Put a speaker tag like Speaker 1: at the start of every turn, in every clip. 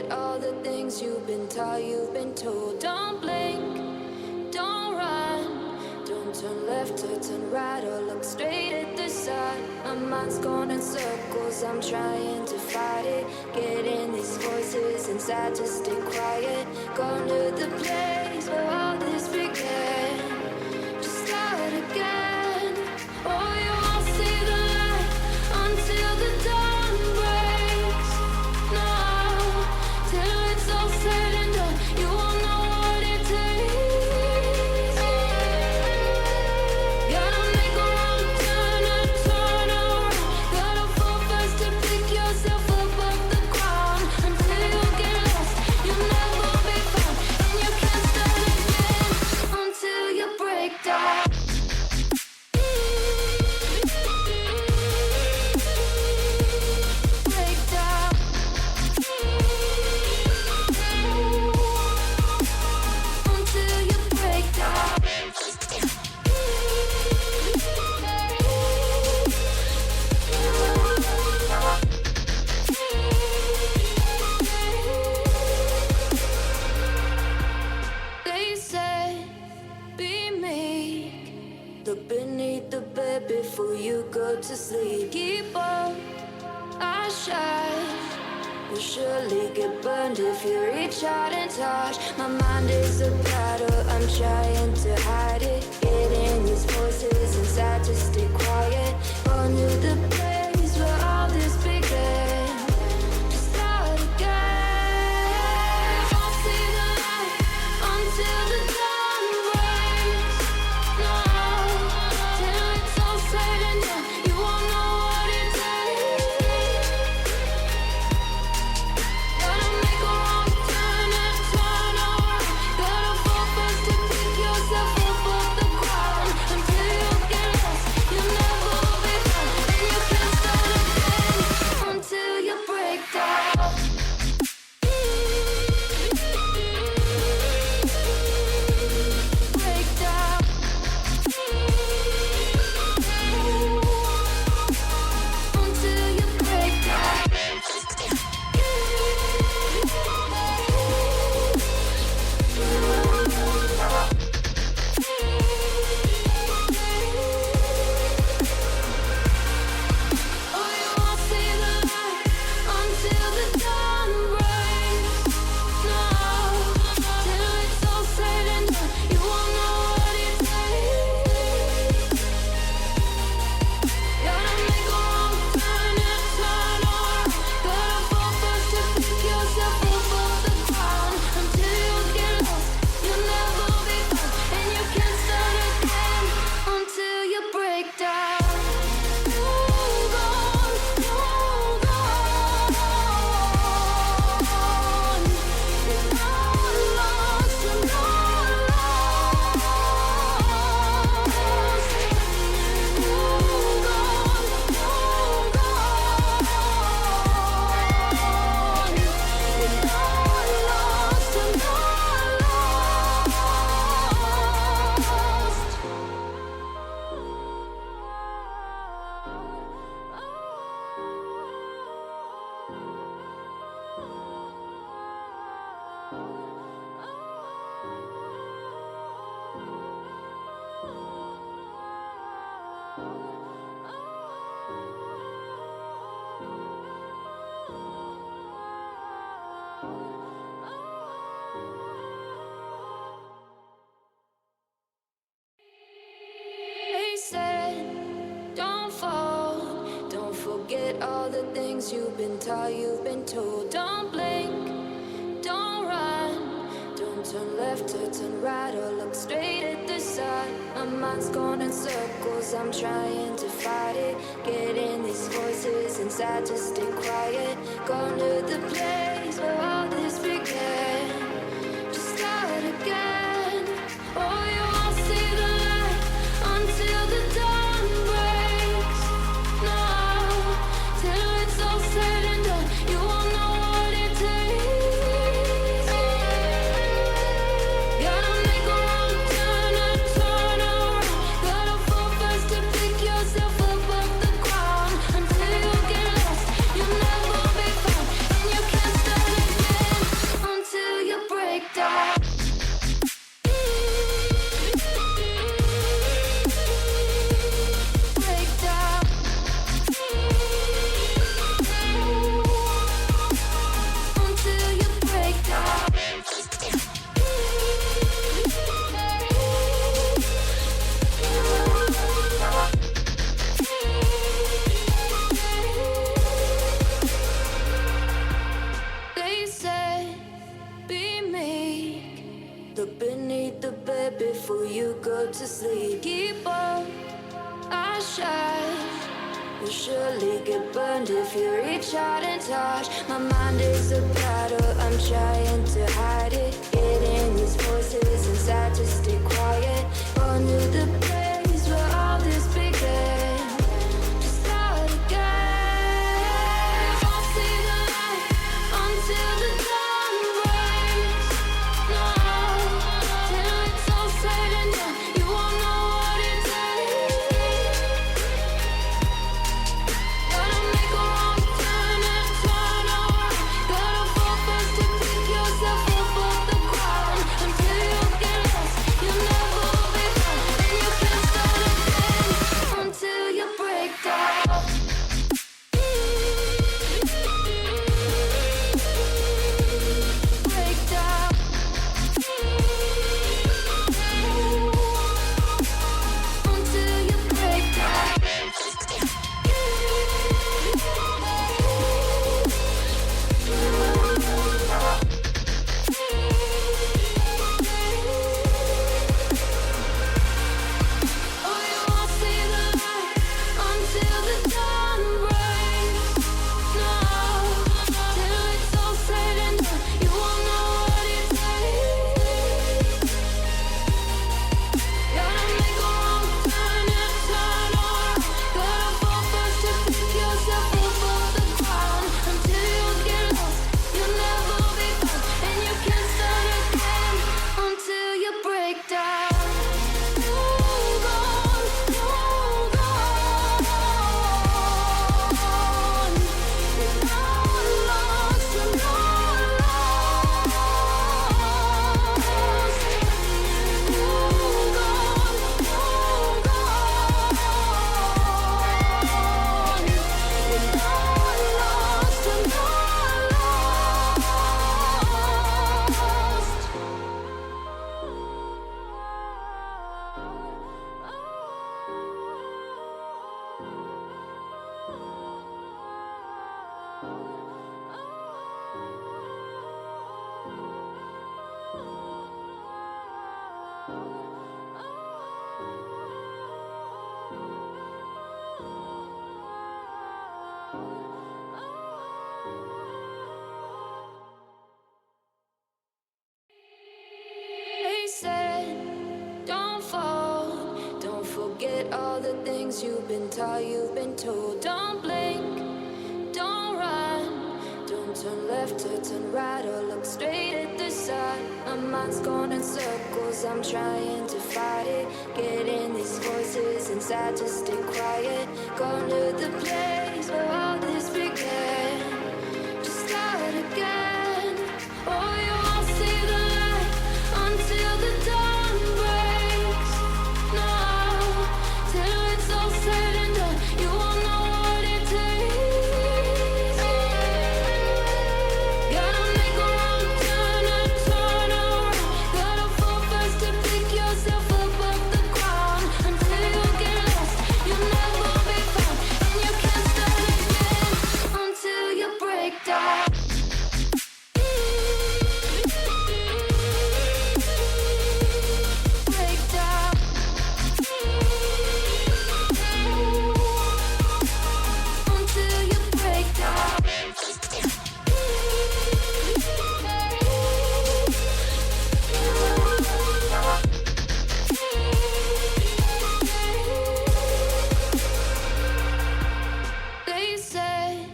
Speaker 1: forget all the things you've been taught, you've been told. Don't blink, don't run, don't turn left or turn right or look straight at the sun. My mind's going in circles, I'm trying to fight it. Getting these voices inside to stay quiet. Going to the place where all this began. Just start again. Oh, you won't see the light until the dawn breaks. No, till it's all said and done, you won't know what it takes. Gotta make a wrong turn and turn around. Gotta fall fast to pick yourself up off the ground. Until you get lost, you'll never be found. And you can't start again until you break down. Break down. Until you break down. They said, be meek. Look beneath the bed before you go to sleep. Keep on, I shine. You'll surely get burned if you reach out and touch. My mind is a battle, I'm trying to hide it. Getting these voices inside to stay quiet. On to the place where all this began. Just start again. I'll see the light until the dawn breaks. No, till it's all said and done, you won't know what it takes. Gotta make a wrong turn and turn around. Gotta fall fast to pick yourself up off the ground. Until you get lost, you'll never be found. And you can't start again until you break down. Break down. Until you break down. Oh, you won't see the light until the dawn breaks. No, till it's all said and done, you won't know what it takes. Gotta make a wrong turn and turn around. Gotta fall fast to pick yourself up off the ground. Until you get lost, you'll never be found. And you can't start again until you break down. Move on, move on. You're not lost, you're not lost. Move on, move on. You're not lost, you're not They said, don't fall, don't forget all the things you've been taught, you've been told. Don't blink, don't run, don't turn left or turn right or look straight at the sun. My mind's going in circles, I'm trying to fight it. Getting these voices inside to stay quiet. Going to the place where all this began. Just start again. Oh, you won't see the light until the dawn breaks. No, till it's all said and done, you won't know what it takes. Gotta make a wrong turn and turn around. Gotta fall fast to pick yourself up off the ground. Until you get lost, you'll never be found. And you can't start again You'll surely get burned if you reach out and touch. My mind is a battle, I'm trying to hide it. Getting these voices inside to stay quiet. Gone to the place where all this began. To start again. I'll see the light until the dawn breaks. No, till it's all said and done, you won't know what it takes. Gotta make a wrong turn and turn around. Gotta fall first to pick yourself up off the ground. Until you get lost, you'll never be found. And you can't start again until you break down. Break down. Until you break down. Oh, you won't see the light until the dawn breaks. No, till it's all said and done, you won't know what it takes. Gotta make a wrong turn and turn around. Gotta fall first to pick yourself up off the ground. Until you get lost, you'll never be found. And you can't start again until you break down. You're gone, you're gone. You're not lost, you're not lost. You're gone, you're gone. You're not lost, you're They said, don't fall. Don't forget all the things you've been taught, you've been told. Don't blink, don't run. Don't turn left or turn right or look straight at the sun. My mind's going in circles, I'm trying to fight it. Getting these voices inside to stay quiet. Gone to the place where all this began. To start again. Oh, you won't see the light until the dawn breaks. No, till it's all said and done, you won't know what it takes. Gotta make a wrong turn and turn around. Gotta fall first to pick yourself up off the ground. Until you get lost, you'll never be found. And you can't start again until you break down. Break down. Until you break down. They said,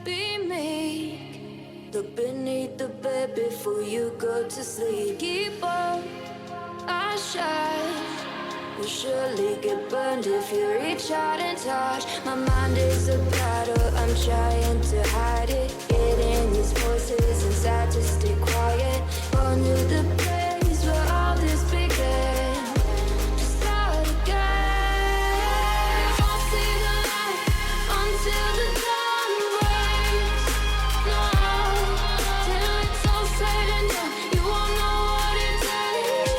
Speaker 1: be meek. Look beneath the bed before you go to sleep. Keep on, I shine. You'll surely get burned if you reach out and touch. My mind is a battle, I'm trying to hide it. Getting these voices inside to stay quiet. Gone to the place where all this began. To start again. I'll see the light until the dawn breaks. No, till it's all said and done, you won't know what it takes.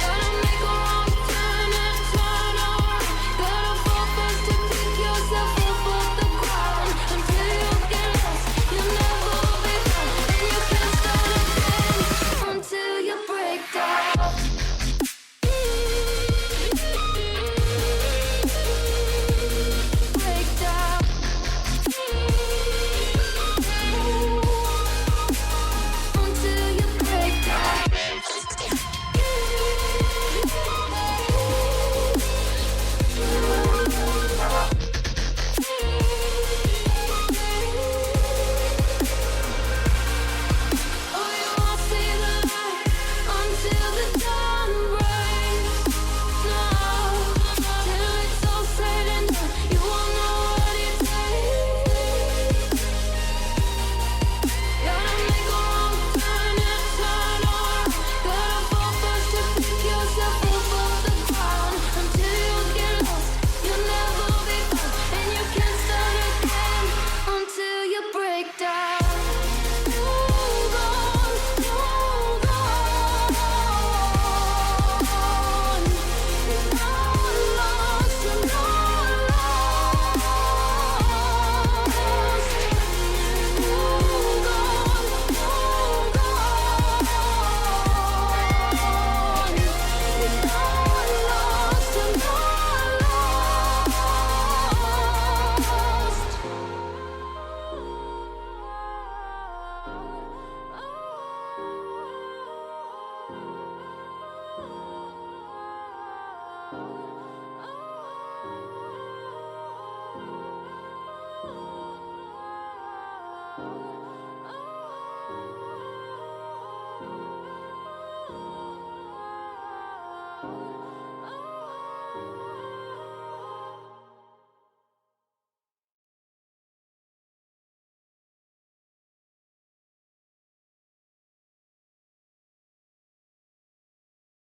Speaker 1: Gotta make a wrong turn and turn around. Gotta fall first to pick yourself up off the know.